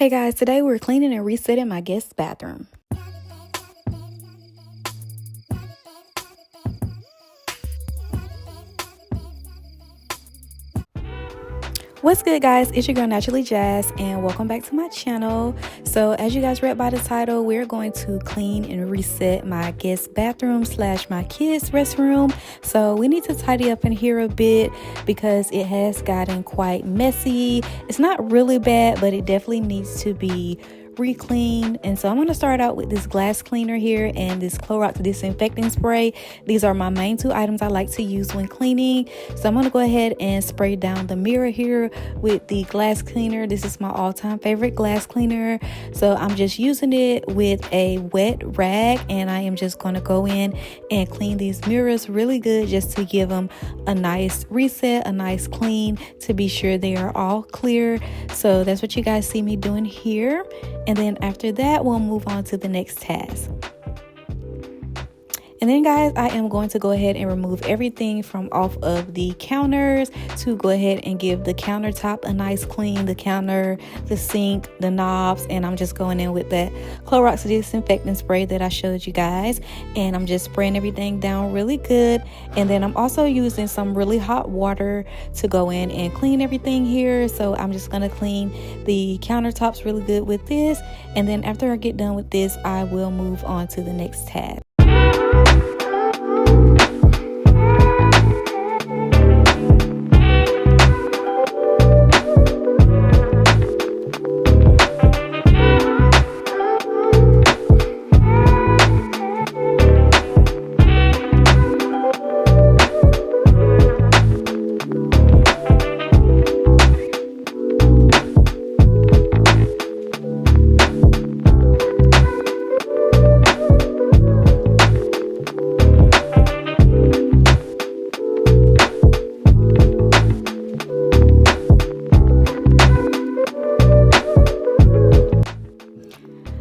Hey guys, today we're cleaning and resetting my guest bathroom. What's good, guys? It's your girl Naturally Jazz and welcome back to my channel. So as you guys read by the title, we're going to clean and reset my guest bathroom / my kids restroom. So we need to tidy up in here a bit because it has gotten quite messy. It's not really bad, but it definitely needs to be re-cleaned. And so I'm going to start out with this glass cleaner here and this Clorox disinfecting spray. These are my main two items I like to use when cleaning. So I'm going to go ahead and spray down the mirror here with the glass cleaner. This is my all-time favorite glass cleaner. So I'm just using it with a wet rag and I am just going to go in and clean these mirrors really good just to give them a nice reset, a nice clean, to be sure they are all clear. So that's what you guys see me doing here. And then after that, we'll move on to the next task. And then guys, I am going to go ahead and remove everything from off of the counters to go ahead and give the countertop a nice clean, the counter, the sink, the knobs. And I'm just going in with that Clorox disinfectant spray that I showed you guys. And I'm just spraying everything down really good. And then I'm also using some really hot water to go in and clean everything here. So I'm just going to clean the countertops really good with this. And then after I get done with this, I will move on to the next tab.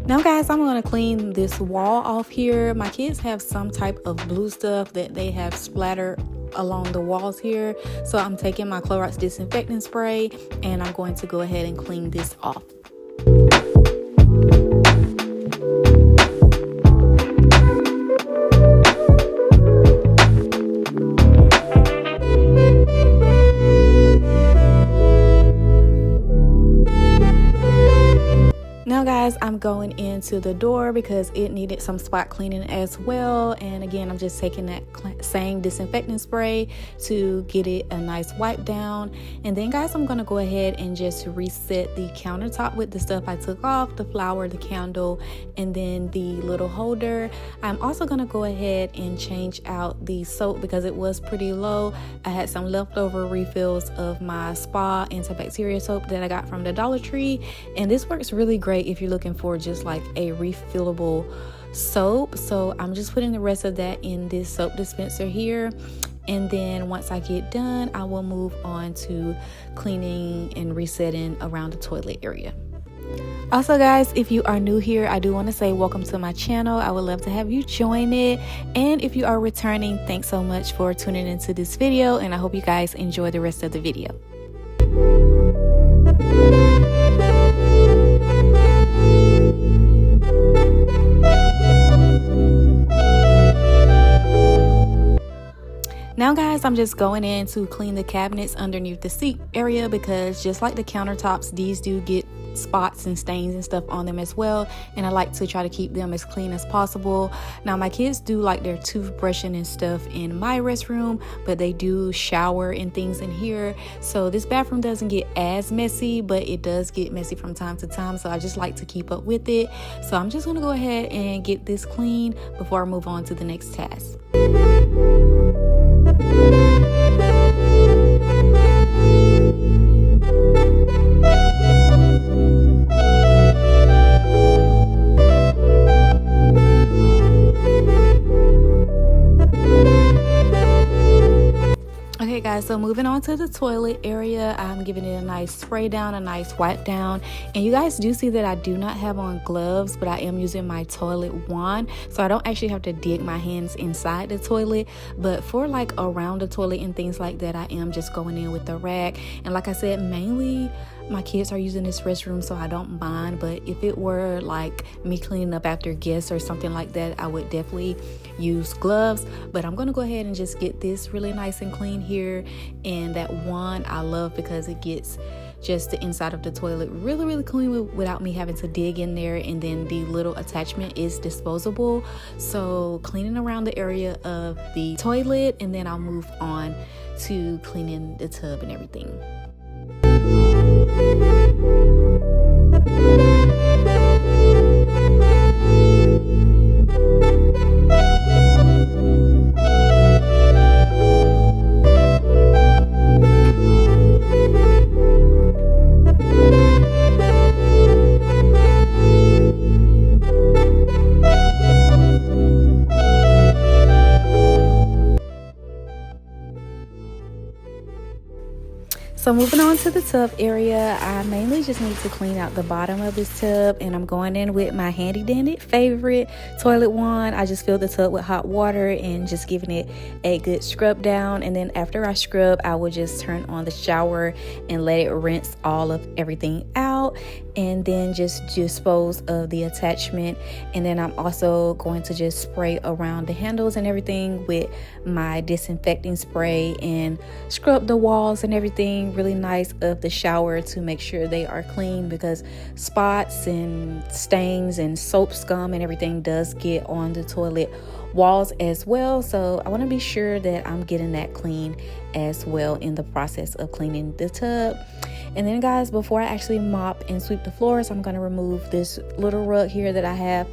Now guys, I'm going to clean this wall off here. My kids have some type of blue stuff that they have splattered along the walls here. So I'm taking my Clorox disinfectant spray and I'm going to go ahead and clean this off. Now guys, I'm going into the door because it needed some spot cleaning as well. And again, I'm just taking that same disinfectant spray to get it a nice wipe down. And then guys, I'm going to go ahead and just reset the countertop with the stuff I took off, the flower, the candle, and then the little holder. I'm also going to go ahead and change out the soap because it was pretty low. I had some leftover refills of my spa antibacterial soap that I got from the Dollar Tree. And this works really great if you're looking for just like a refillable soap. So I'm just putting the rest of that in this soap dispenser here. And then once I get done, I will move on to cleaning and resetting around the toilet area. Also guys, if you are new here, I do want to say welcome to my channel. I would love to have you join it. And if you are returning, thanks so much for tuning into this video. And I hope you guys enjoy the rest of the video. Now guys, I'm just going in to clean the cabinets underneath the sink area because just like the countertops, these do get spots and stains and stuff on them as well, and I like to try to keep them as clean as possible. Now my kids do like their toothbrushing and stuff in my restroom, but they do shower and things in here, so this bathroom doesn't get as messy, but it does get messy from time to time, so I just like to keep up with it. So I'm just gonna go ahead and get this clean before I move on to the next task. Okay guys, so moving on to the toilet area, I'm giving it a nice spray down, a nice wipe down. And you guys do see that I do not have on gloves, but I am using my toilet wand, so I don't actually have to dig my hands inside the toilet. But for like around the toilet and things like that, I am just going in with the rag. And like I said, mainly my kids are using this restroom, so I don't mind. But if it were like me cleaning up after guests or something like that, I would definitely use gloves. But I'm gonna go ahead and just get this really nice and clean here. And that wand I love because it gets just the inside of the toilet really clean without me having to dig in there. And then the little attachment is disposable, so cleaning around the area of the toilet, and then I'll move on to cleaning the tub and everything. So moving on to the tub area, I mainly just need to clean out the bottom of this tub, and I'm going in with my handy dandy favorite toilet wand. I just fill the tub with hot water and just giving it a good scrub down, and then after I scrub, I will just turn on the shower and let it rinse all of everything out, and then just dispose of the attachment. And then I'm also going to just spray around the handles and everything with my disinfecting spray and scrub the walls and everything really nice of the shower to make sure they are clean, because spots and stains and soap scum and everything does get on the toilet walls as well. So I want to be sure that I'm getting that clean as well in the process of cleaning the tub. And then guys, before I actually mop and sweep the floors, I'm going to remove this little rug here that I have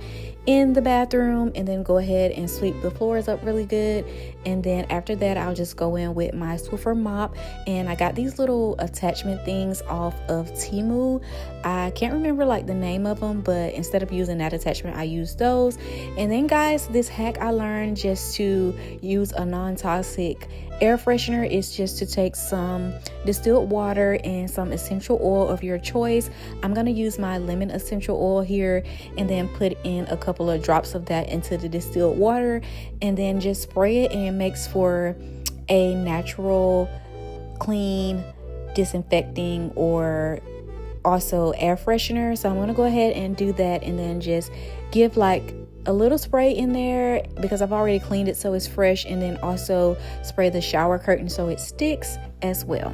in the bathroom, and then go ahead and sweep the floors up really good. And then after that, I'll just go in with my Swiffer mop, and I got these little attachment things off of Temu. I can't remember like the name of them, but instead of using that attachment, I use those. And then guys, this hack I learned just to use a non-toxic air freshener is just to take some distilled water and some essential oil of your choice. I'm going to use my lemon essential oil here, and then put in a couple of drops of that into the distilled water, and then just spray it, and it makes for a natural, clean, disinfecting or also air freshener. So I'm going to go ahead and do that, and then just give like a little spray in there because I've already cleaned it so it's fresh, and then also spray the shower curtain so it sticks as well.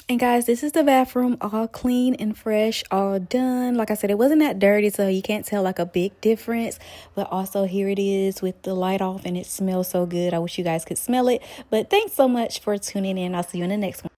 And guys, this is the bathroom, all clean and fresh, all done. Like I said, it wasn't that dirty, so you can't tell like a big difference. But also here it is with the light off, and it smells so good. I wish you guys could smell it. But thanks so much for tuning in. I'll see you in the next one.